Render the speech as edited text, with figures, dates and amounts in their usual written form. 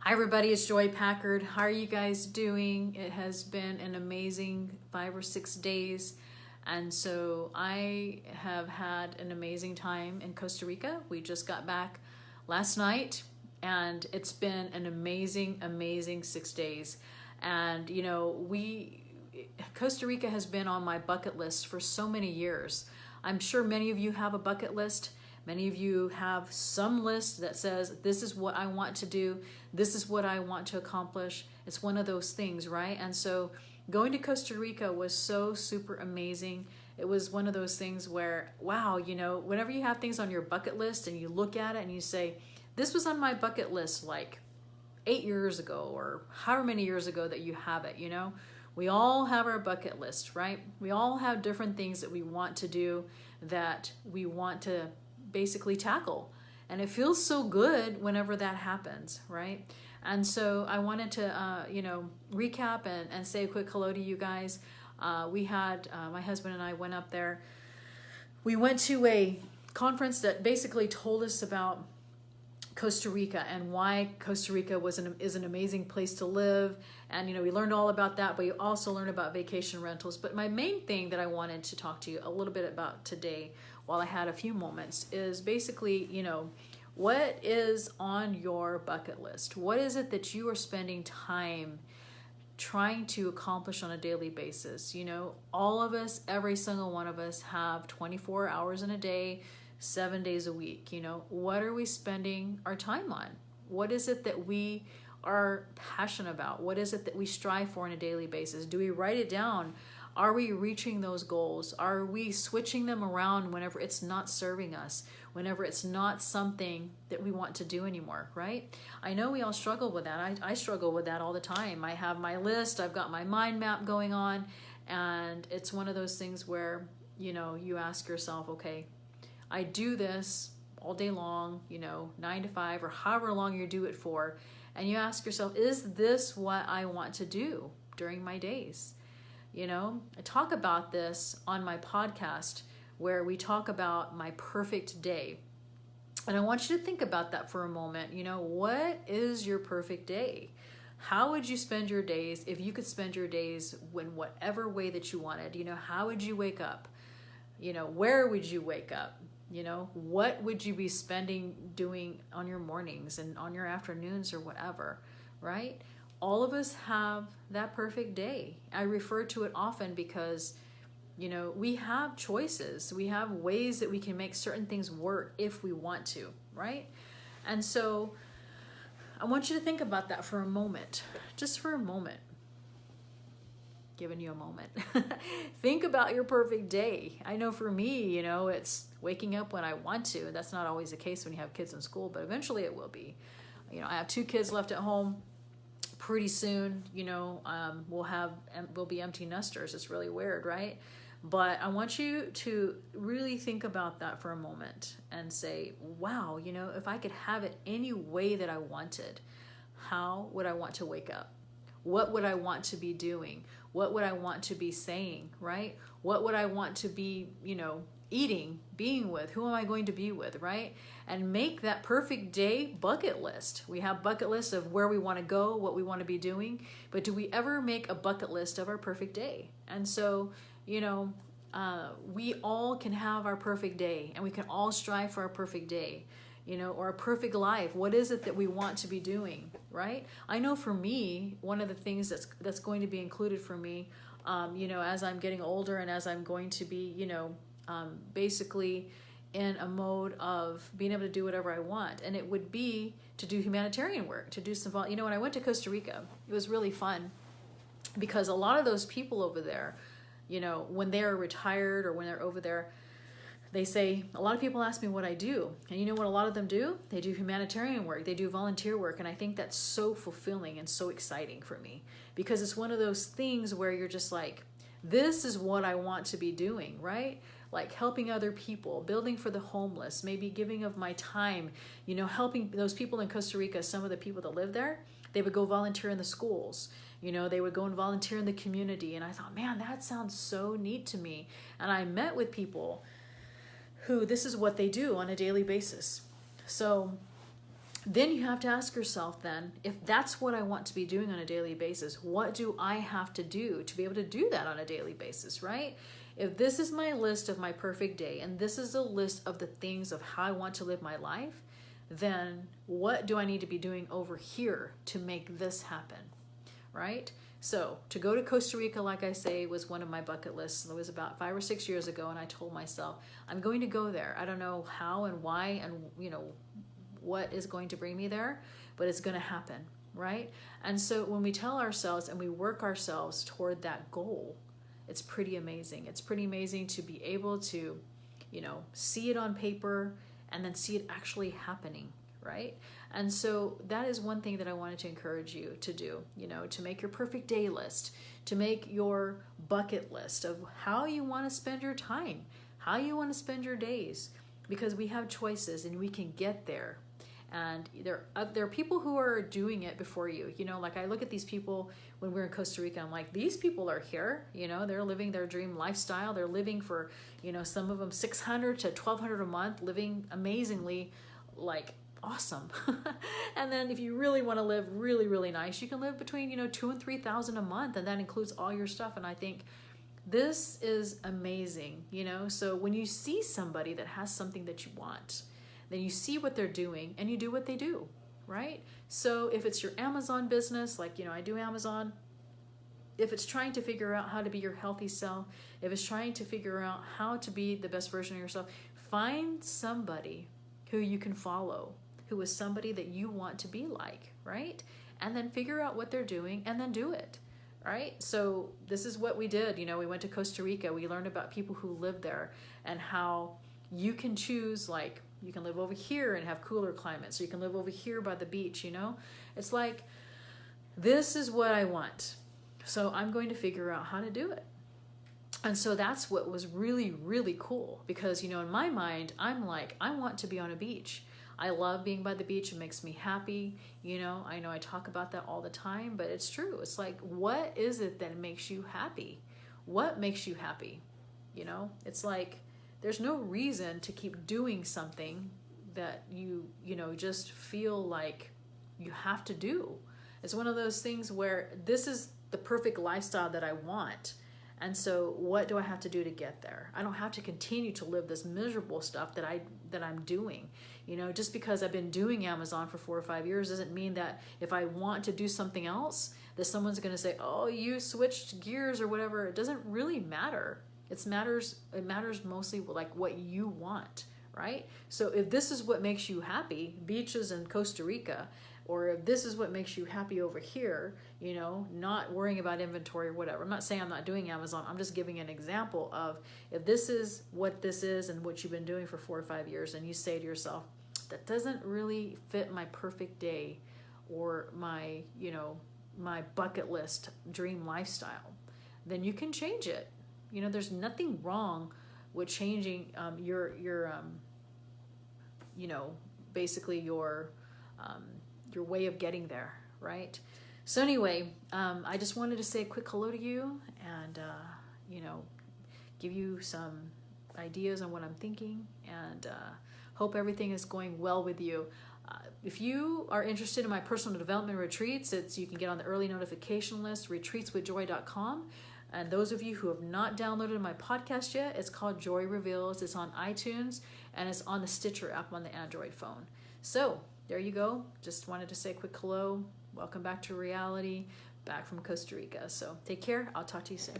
Hi everybody, it's Joy Packard. How are you guys doing? It has been an amazing 5 or 6 days. And so I have had an amazing time in Costa Rica. We just got back last night and it's been an amazing 6 days. And you know, Costa Rica has been on my bucket list for so many years. I'm sure many of you have a bucket list. Many of you have some list that says, this is what I want to do. This is what I want to accomplish. It's one of those things, right? And so going to Costa Rica was so super amazing. It was one of those things where, wow, you know, whenever you have things on your bucket list and you look at it and you say, this was on my bucket list like 8 years ago or however many years ago that you have it, you know? We all have our bucket list, right? We all have different things that we want to do, that we want to basically tackle. And it feels so good whenever that happens, right? And so I wanted to, recap and say a quick hello to you guys. We had, my husband and I went up there. We went to a conference that basically told us about Costa Rica and why Costa Rica is an amazing place to live. And, you know, we learned all about that, but you also learned about vacation rentals. But my main thing that I wanted to talk to you a little bit about today, while I had a few moments, is basically, you know, what is on your bucket list? What is it that you are spending time trying to accomplish on a daily basis? You know, all of us, every single one of us have 24 hours in a day, 7 days a week. You know, what are we spending our time on? What is it that we are passionate about? What is it that we strive for on a daily basis? Do we write it down? Are we reaching those goals? Are we switching them around whenever it's not serving us, whenever it's not something that we want to do anymore, right? I know we all struggle with that. I struggle with that all the time. I have my list, I've got my mind map going on, and it's one of those things where, you know, you ask yourself, okay, I do this all day long, you know, 9 to 5 or however long you do it for, and you ask yourself, is this what I want to do during my days? You know, I talk about this on my podcast where we talk about my perfect day. And I want you to think about that for a moment. You know, what is your perfect day? How would you spend your days if you could spend your days in whatever way that you wanted? You know, how would you wake up? You know, where would you wake up? You know, what would you be doing on your mornings and on your afternoons or whatever, right? All of us have that perfect day. I refer to it often because, you know, we have choices. We have ways that we can make certain things work if we want to, right? And so I want you to think about that for a moment, just for a moment. Giving you a moment. Think about your perfect day. I know for me, you know, it's waking up when I want to. That's not always the case when you have kids in school, but eventually it will be. You know, I have 2 kids left at home. Pretty soon, you know, we'll be empty nesters. It's really weird, right? But I want you to really think about that for a moment and say, wow, you know, if I could have it any way that I wanted, how would I want to wake up? What would I want to be doing? What would I want to be saying, right? What would I want to be, you know, eating, being with? Who am I going to be with, right? And make that perfect day bucket list. We have bucket lists of where we want to go, what we want to be doing, but do we ever make a bucket list of our perfect day? And so, you know, we all can have our perfect day, and we can all strive for our perfect day, you know, or a perfect life. What is it that we want to be doing, right? I know for me, one of the things that's going to be included for me, you know, as I'm getting older and as I'm going to be, you know, basically in a mode of being able to do whatever I want. And it would be to do humanitarian work, to do some, you know, when I went to Costa Rica, it was really fun because a lot of those people over there, you know, when they're retired or when they're over there, they say, a lot of people ask me what I do. And you know what a lot of them do? They do humanitarian work. They do volunteer work. And I think that's so fulfilling and so exciting for me because it's one of those things where you're just like, this is what I want to be doing, right? Like helping other people, building for the homeless, maybe giving of my time, you know, helping those people in Costa Rica, some of the people that live there, they would go volunteer in the schools. You know, they would go and volunteer in the community. And I thought, man, that sounds so neat to me. And I met with people who this is what they do on a daily basis. So Then you have to ask yourself then, if that's what I want to be doing on a daily basis, what do I have to do to be able to do that on a daily basis, right? If this is my list of my perfect day, and this is a list of the things of how I want to live my life, then what do I need to be doing over here to make this happen, right? So to go to Costa Rica, like I say, was one of my bucket lists. It was about 5 or 6 years ago, and I told myself, I'm going to go there. I don't know how and why and, what is going to bring me there, but it's going to happen, right? And so when we tell ourselves and we work ourselves toward that goal, it's pretty amazing. It's pretty amazing to be able to, see it on paper and then see it actually happening, right? And so that is one thing that I wanted to encourage you to do, to make your perfect day list, to make your bucket list of how you want to spend your time, how you want to spend your days, because we have choices and we can get there. And there are people who are doing it before you. Like I look at these people when we're in Costa Rica, I'm like, these people are here, they're living their dream lifestyle. They're living for, some of them $600 to $1,200 a month, living amazingly, like awesome. And then if you really want to live really, really nice, you can live between, $2,000 and $3,000 a month. And that includes all your stuff. And I think this is amazing, So when you see somebody that has something that you want, then you see what they're doing and you do what they do, right? So if it's your Amazon business, like, I do Amazon, if it's trying to figure out how to be your healthy self, if it's trying to figure out how to be the best version of yourself, find somebody who you can follow, who is somebody that you want to be like, right? And then figure out what they're doing and then do it, right? So this is what we did. We went to Costa Rica. We learned about people who live there and how you can choose, like, you can live over here and have cooler climates, or you can live over here by the beach, It's like, this is what I want. So I'm going to figure out how to do it. And so that's what was really, really cool, because, in my mind, I'm like, I want to be on a beach. I love being by the beach. It makes me happy. I know I talk about that all the time, but it's true. It's like, what is it that makes you happy? What makes you happy? It's like, there's no reason to keep doing something that you just feel like you have to do. It's one of those things where this is the perfect lifestyle that I want. And so what do I have to do to get there? I don't have to continue to live this miserable stuff that I'm doing. Just because I've been doing Amazon for 4 or 5 years doesn't mean that if I want to do something else, that someone's going to say, oh, you switched gears or whatever. It doesn't really matter. It matters mostly like what you want, right? So if this is what makes you happy, beaches in Costa Rica, or if this is what makes you happy over here, not worrying about inventory or whatever. I'm not saying I'm not doing Amazon. I'm just giving an example of, if this is what this is and what you've been doing for 4 or 5 years, and you say to yourself, that doesn't really fit my perfect day or my, my bucket list dream lifestyle, then you can change it. There's nothing wrong with changing your basically your way of getting there, right? So anyway, I just wanted to say a quick hello to you and, give you some ideas on what I'm thinking, and hope everything is going well with you. If you are interested in my personal development retreats, you can get on the early notification list, retreatswithjoy.com. And those of you who have not downloaded my podcast yet, it's called Joy Reveals. It's on iTunes, and it's on the Stitcher app on the Android phone. So there you go. Just wanted to say a quick hello. Welcome back to reality, back from Costa Rica. So take care. I'll talk to you soon.